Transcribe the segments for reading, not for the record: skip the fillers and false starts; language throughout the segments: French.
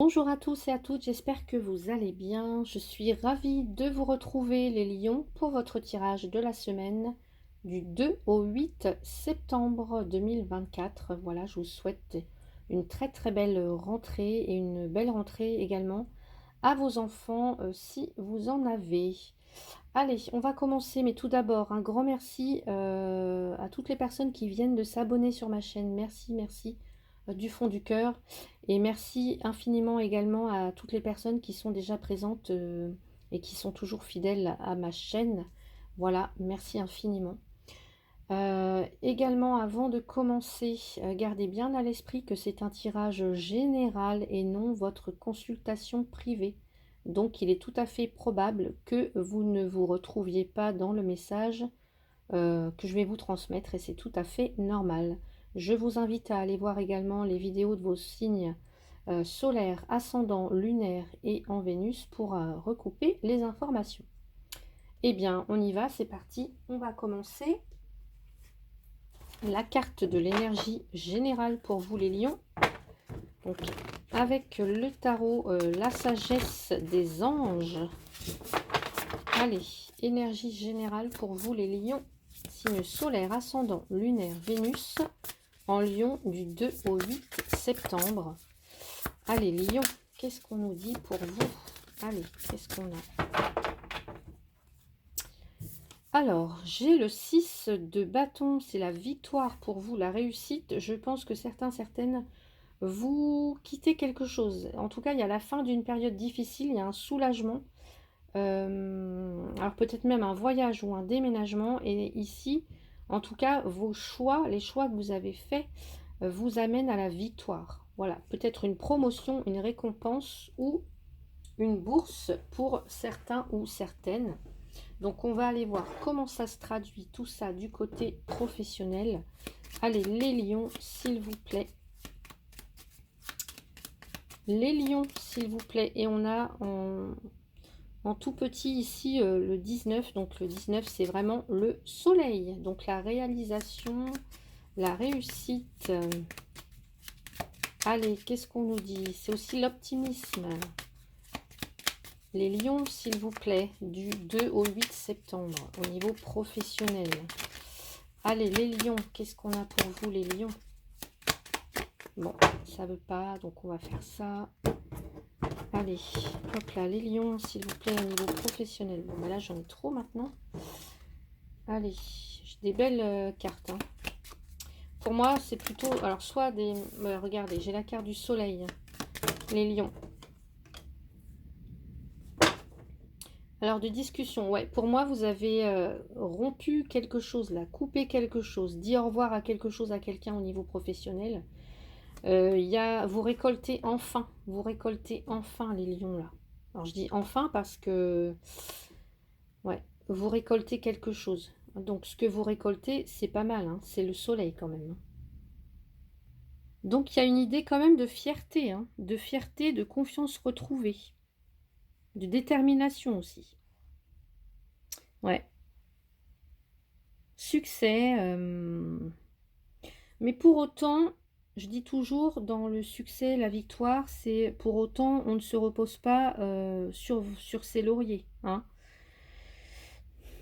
Bonjour à tous et à toutes, j'espère que vous allez bien. Je suis ravie de vous retrouver les lions pour votre tirage de la semaine du 2 au 8 septembre 2024. Voilà, je vous souhaite une très très belle rentrée et une belle rentrée également à vos enfants si vous en avez. Allez, on va commencer, mais tout d'abord, un grand merci à toutes les personnes qui viennent de s'abonner sur ma chaîne. Merci, merci du fond du cœur. Et merci infiniment également à toutes les personnes qui sont déjà présentes et qui sont toujours fidèles à ma chaîne. Voilà, merci infiniment. Également, avant de commencer, gardez bien à l'esprit que c'est un tirage général et non votre consultation privée. Donc, il est tout à fait probable que vous ne vous retrouviez pas dans le message que je vais vous transmettre et c'est tout à fait normal. Je vous invite à aller voir également les vidéos de vos signes solaires, ascendants, lunaires et en Vénus pour recouper les informations. Eh bien, on y va, c'est parti. On va commencer la carte de l'énergie générale pour vous les lions. Donc, avec le tarot, la sagesse des anges. Allez, énergie générale pour vous les lions. Signe solaire, ascendant, lunaire, Vénus, en lion du 2 au 8 septembre. Allez, lion, qu'est-ce qu'on nous dit pour vous? Allez, qu'est-ce qu'on a? Alors, j'ai le 6 de bâton, c'est la victoire pour vous, la réussite. Je pense que certaines, vous quittez quelque chose. En tout cas, il y a la fin d'une période difficile, il y a un soulagement. Alors peut-être même un voyage ou un déménagement. Et ici, en tout cas, vos choix, les choix que vous avez faits, vous amènent à la victoire. Voilà, peut-être une promotion, une récompense ou une bourse pour certains ou certaines. Donc on va aller voir comment ça se traduit tout ça du côté professionnel. Allez, les lions, s'il vous plaît. Les lions, s'il vous plaît. Et on a en tout petit ici le 19. Donc le 19, c'est vraiment le soleil. Donc la réalisation, la réussite. Allez, qu'est-ce qu'on nous dit? C'est aussi l'optimisme. Les lions, s'il vous plaît, du 2 au 8 septembre, au niveau professionnel. Allez, les lions, qu'est-ce qu'on a pour vous, les lions? Bon, ça veut pas, donc on va faire ça. Allez, hop là, les lions, s'il vous plaît, au niveau professionnel. Bon, ben là, j'en ai trop maintenant. Allez, j'ai des belles cartes. Hein. Pour moi, c'est plutôt, alors, soit des... regardez, j'ai la carte du soleil, les lions. Alors, de discussion, ouais, pour moi, vous avez rompu quelque chose, là, coupé quelque chose, dit au revoir à quelque chose, à quelqu'un au niveau professionnel. Vous récoltez enfin les lions, là. Alors, je dis enfin parce que, ouais, vous récoltez quelque chose. Donc, ce que vous récoltez, c'est pas mal, hein, c'est le soleil quand même. Hein. Donc, il y a une idée quand même de fierté, hein, de confiance retrouvée, de détermination aussi. Ouais. Succès. Mais pour autant, je dis toujours, dans le succès, la victoire, c'est pour autant, on ne se repose pas sur ses lauriers. Hein.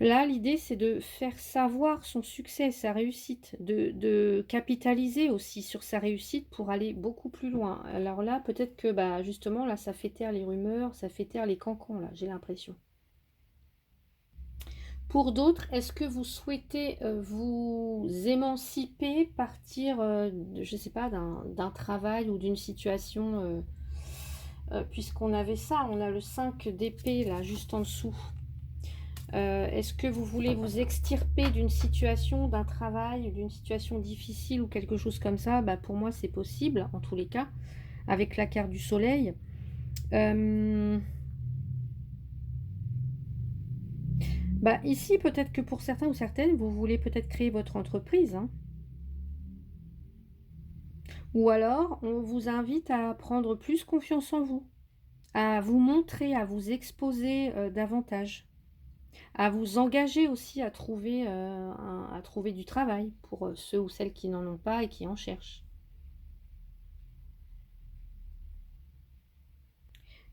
Là, l'idée, c'est de faire savoir son succès, sa réussite, de capitaliser aussi sur sa réussite pour aller beaucoup plus loin. Alors là, peut-être que, bah, justement, là, ça fait taire les rumeurs, ça fait taire les cancans, là, j'ai l'impression. Pour d'autres, est-ce que vous souhaitez vous émanciper, partir, je ne sais pas, d'un travail ou d'une situation, puisqu'on avait ça, on a le 5 d'épée là, juste en dessous. Est-ce que vous voulez vous extirper d'une situation, d'un travail, d'une situation difficile ou quelque chose comme ça? Bah, pour moi, c'est possible, en tous les cas, avec la carte du soleil. Bah, ici, peut-être que pour certains ou certaines, vous voulez peut-être créer votre entreprise. Hein. Ou alors, on vous invite à prendre plus confiance en vous, à vous montrer, à vous exposer davantage, à vous engager aussi à trouver du travail pour ceux ou celles qui n'en ont pas et qui en cherchent.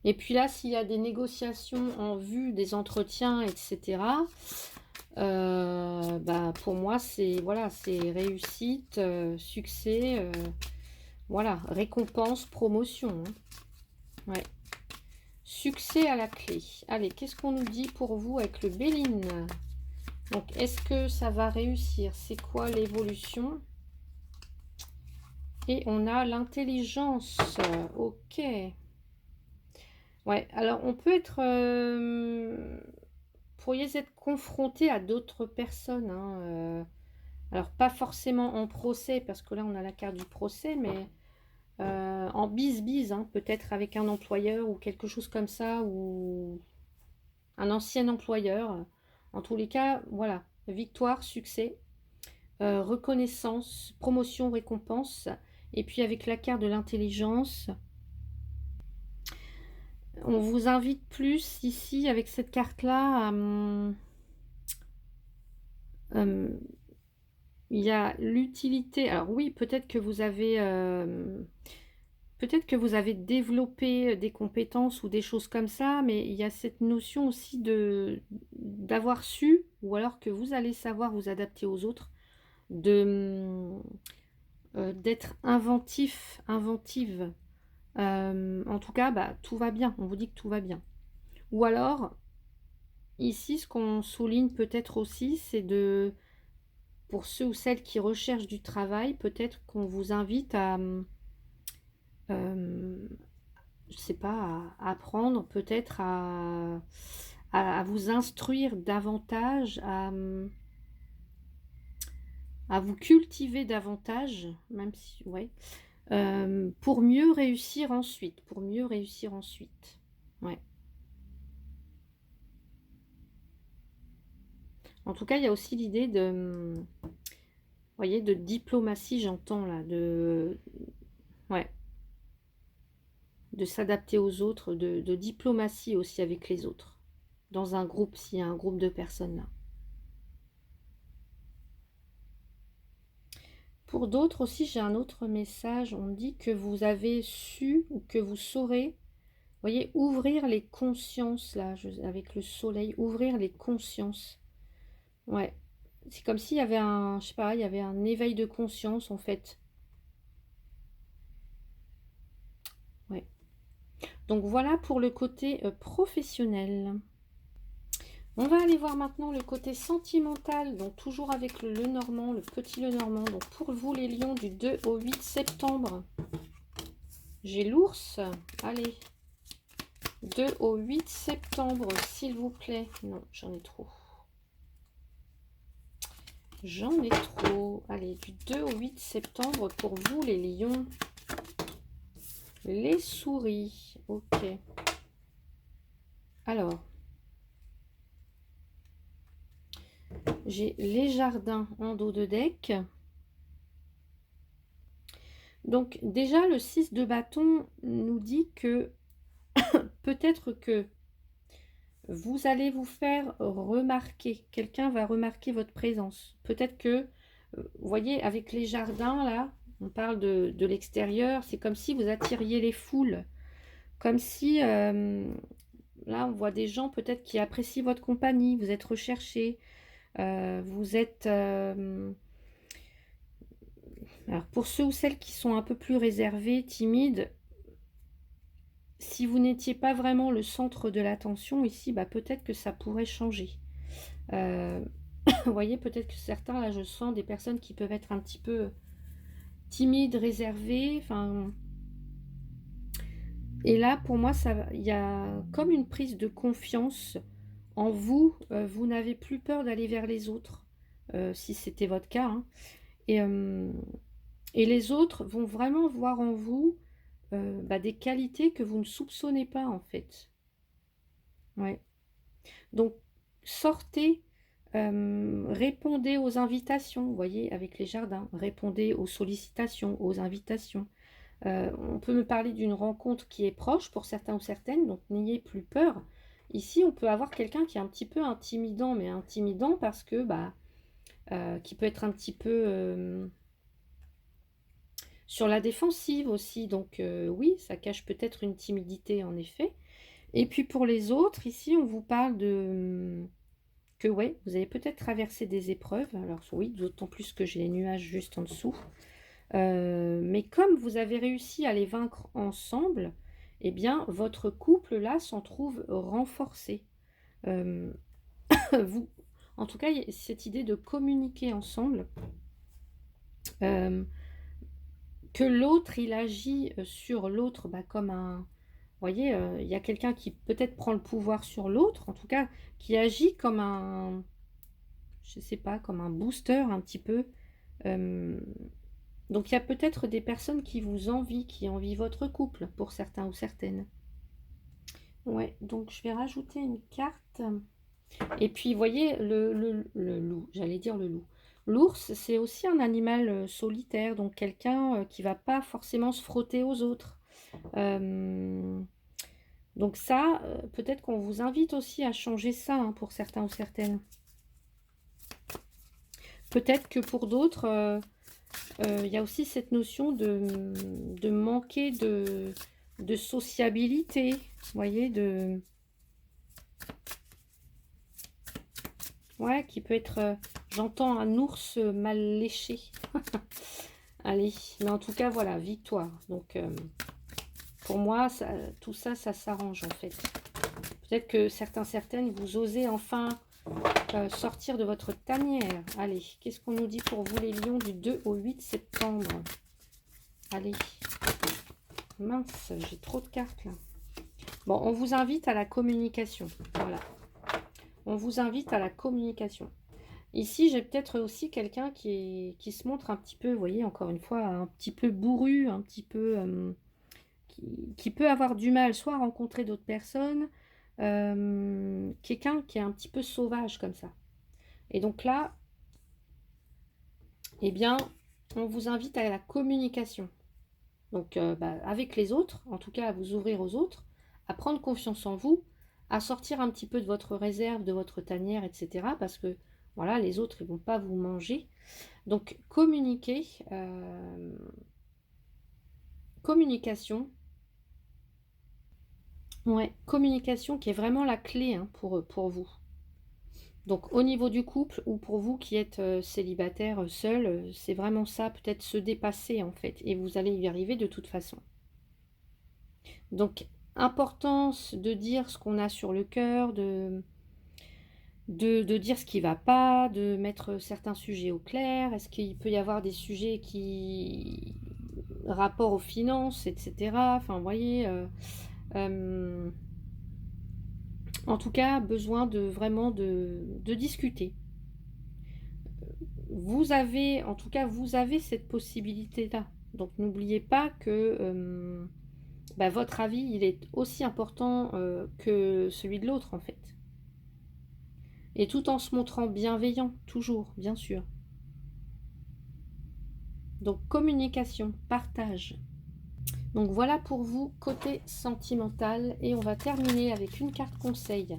Et puis là, s'il y a des négociations en vue, des entretiens, etc., bah, pour moi, c'est voilà, c'est réussite, succès, voilà, récompense, promotion, hein. Ouais. Succès à la clé. Allez, qu'est-ce qu'on nous dit pour vous avec le Béline? Donc, est-ce que ça va réussir? C'est quoi l'évolution? Et on a l'intelligence. Ok. Ouais, alors on peut être... pourriez être confronté à d'autres personnes, hein, alors pas forcément en procès, parce que là on a la carte du procès, mais en bise-bise, hein, peut-être avec un employeur ou quelque chose comme ça, ou un ancien employeur. En tous les cas, voilà, victoire, succès, reconnaissance, promotion, récompense. Et puis avec la carte de l'intelligence, on vous invite plus ici avec cette carte-là à... il y a l'utilité. Alors oui, peut-être que vous avez développé des compétences ou des choses comme ça, mais il y a cette notion aussi de d'avoir su, ou alors que vous allez savoir vous adapter aux autres, de d'être inventif, inventive. En tout cas, bah, tout va bien. On vous dit que tout va bien. Ou alors, ici, ce qu'on souligne peut-être aussi, c'est de, pour ceux ou celles qui recherchent du travail, peut-être qu'on vous invite à, je sais pas, à apprendre, peut-être à vous instruire davantage, à vous cultiver davantage, même si, ouais, pour mieux réussir ensuite, pour mieux réussir ensuite. Ouais. En tout cas, il y a aussi l'idée de, voyez, de diplomatie, j'entends là, ouais, de s'adapter aux autres, de diplomatie aussi avec les autres, dans un groupe, s'il y a un groupe de personnes là. Pour d'autres aussi, j'ai un autre message. On dit que vous avez su ou que vous saurez, voyez, ouvrir les consciences, là, avec le soleil, ouvrir les consciences. Ouais. C'est comme s'il y avait un, je sais pas, il y avait un éveil de conscience, en fait. Ouais. Donc voilà pour le côté professionnel. On va aller voir maintenant le côté sentimental, donc toujours avec le Lenormand, le petit Lenormand. Donc pour vous les lions du 2 au 8 septembre, j'ai l'ours. Allez, 2 au 8 septembre, s'il vous plaît. Non, j'en ai trop. J'en ai trop. Allez, du 2 au 8 septembre pour vous les lions. Les souris. Ok. Alors, j'ai les jardins en dos de deck. Donc déjà, le 6 de bâton nous dit que peut-être que vous allez vous faire remarquer. Quelqu'un va remarquer votre présence. Peut-être que, vous voyez, avec les jardins, là, on parle de l'extérieur, c'est comme si vous attiriez les foules. Comme si, là, on voit des gens peut-être qui apprécient votre compagnie, vous êtes recherché, vous êtes... alors, pour ceux ou celles qui sont un peu plus réservés, timides, si vous n'étiez pas vraiment le centre de l'attention ici, bah, peut-être que ça pourrait changer. Vous voyez, peut-être que certains, là, je sens des personnes qui peuvent être un petit peu timides, réservées. Enfin, et là, pour moi, il y a comme une prise de confiance en vous. Vous n'avez plus peur d'aller vers les autres, si c'était votre cas, hein. Et, euh, et les autres vont vraiment voir en vous bah, des qualités que vous ne soupçonnez pas, en fait. Ouais. Donc, sortez, répondez aux invitations, vous voyez, avec les jardins, répondez aux sollicitations, aux invitations. On peut me parler d'une rencontre qui est proche pour certains ou certaines, donc n'ayez plus peur. Ici, on peut avoir quelqu'un qui est un petit peu intimidant, mais intimidant parce que, bah, qui peut être un petit peu sur la défensive aussi. Donc, oui, ça cache peut-être une timidité, en effet. Et puis pour les autres, ici, on vous parle de que ouais, vous avez peut-être traversé des épreuves. Alors oui, d'autant plus que j'ai les nuages juste en dessous. Mais comme vous avez réussi à les vaincre ensemble, eh bien, votre couple là s'en trouve renforcé. Euh, vous, en tout cas, cette idée de communiquer ensemble, euh, que l'autre il agit sur l'autre comme un, vous voyez, il y a quelqu'un qui peut-être prend le pouvoir sur l'autre, en tout cas, qui agit comme un, je sais pas, comme un booster un petit peu. Euh, donc il y a peut-être des personnes qui vous envient, qui envient votre couple, pour certains ou certaines. Ouais, donc je vais rajouter une carte. Et puis, vous voyez, le loup, j'allais dire le loup. L'ours, c'est aussi un animal solitaire, donc quelqu'un qui va pas forcément se frotter aux autres. Euh, donc ça, peut-être qu'on vous invite aussi à changer ça hein, pour certains ou certaines. Peut-être que pour d'autres, il y a aussi cette notion de manquer de sociabilité, vous voyez, ouais, qui peut être, j'entends un ours mal léché. Allez, mais en tout cas, voilà, victoire. Donc, pour moi, tout ça, ça s'arrange en fait. Peut-être que certaines, vous osez enfin sortir de votre tanière. Allez, qu'est-ce qu'on nous dit pour vous les lions du 2 au 8 septembre? Allez, mince, j'ai trop de cartes là. Bon, on vous invite à la communication. Voilà, on vous invite à la communication. Ici, j'ai peut-être aussi quelqu'un qui se montre un petit peu, vous voyez, encore une fois, un petit peu bourru, un petit peu... qui peut avoir du mal soit à rencontrer d'autres personnes, quelqu'un qui est un petit peu sauvage comme ça. Et donc là, eh bien, on vous invite à la communication. Donc, avec les autres, en tout cas à vous ouvrir aux autres, à prendre confiance en vous, à sortir un petit peu de votre réserve, de votre tanière, etc. Parce que, voilà, les autres, ils ne vont pas vous manger. Donc, communiquer, communication, ouais, communication qui est vraiment la clé hein, pour vous. Donc au niveau du couple ou pour vous qui êtes célibataire, seul, c'est vraiment ça, peut-être se dépasser en fait. Et vous allez y arriver de toute façon. Donc importance de dire ce qu'on a sur le cœur, de dire ce qui ne va pas, de mettre certains sujets au clair. Est-ce qu'il peut y avoir des sujets qui... rapport aux finances, etc. Enfin, vous voyez... en tout cas, besoin de vraiment de discuter. Vous avez, en tout cas, vous avez cette possibilité-là. Donc, n'oubliez pas que votre avis, il est aussi important que celui de l'autre, en fait. Et tout en se montrant bienveillant, toujours, bien sûr. Donc, communication, partage. Donc, voilà pour vous, côté sentimental. Et on va terminer avec une carte conseil.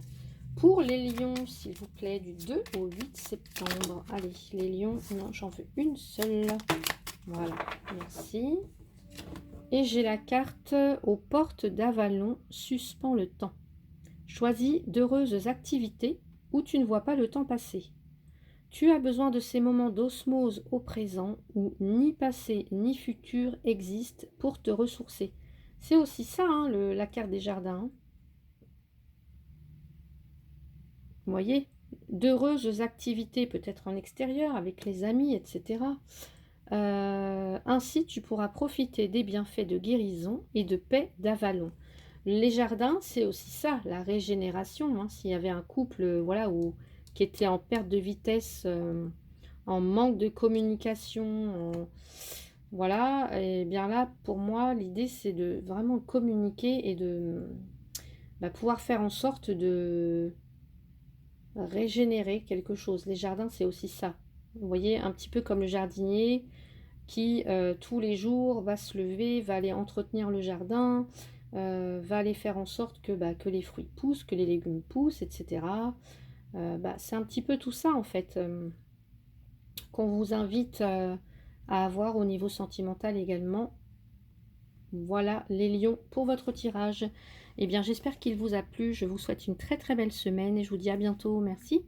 Pour les lions, s'il vous plaît, du 2 au 8 septembre. Allez, les lions, non, j'en veux une seule. Voilà, merci. Et j'ai la carte aux portes d'Avalon, suspend le temps. Choisis d'heureuses activités où tu ne vois pas le temps passer. Tu as besoin de ces moments d'osmose au présent où ni passé ni futur existent pour te ressourcer. C'est aussi ça, hein, la carte des jardins. Hein. Vous voyez, d'heureuses activités peut-être en extérieur avec les amis, etc. Ainsi, tu pourras profiter des bienfaits de guérison et de paix d'Avalon. Les jardins, c'est aussi ça, la régénération. Hein. S'il y avait un couple voilà, qui était en perte de vitesse, en manque de communication, voilà, et bien là, pour moi, l'idée, c'est de vraiment communiquer et de pouvoir faire en sorte de régénérer quelque chose. Les jardins, c'est aussi ça. Vous voyez, un petit peu comme le jardinier qui, tous les jours, va se lever, va aller entretenir le jardin, va aller faire en sorte que les fruits poussent, que les légumes poussent, etc. C'est un petit peu tout ça, en fait, qu'on vous invite à avoir au niveau sentimental également. Voilà les lions pour votre tirage. Eh bien, j'espère qu'il vous a plu. Je vous souhaite une très très belle semaine et je vous dis à bientôt. Merci.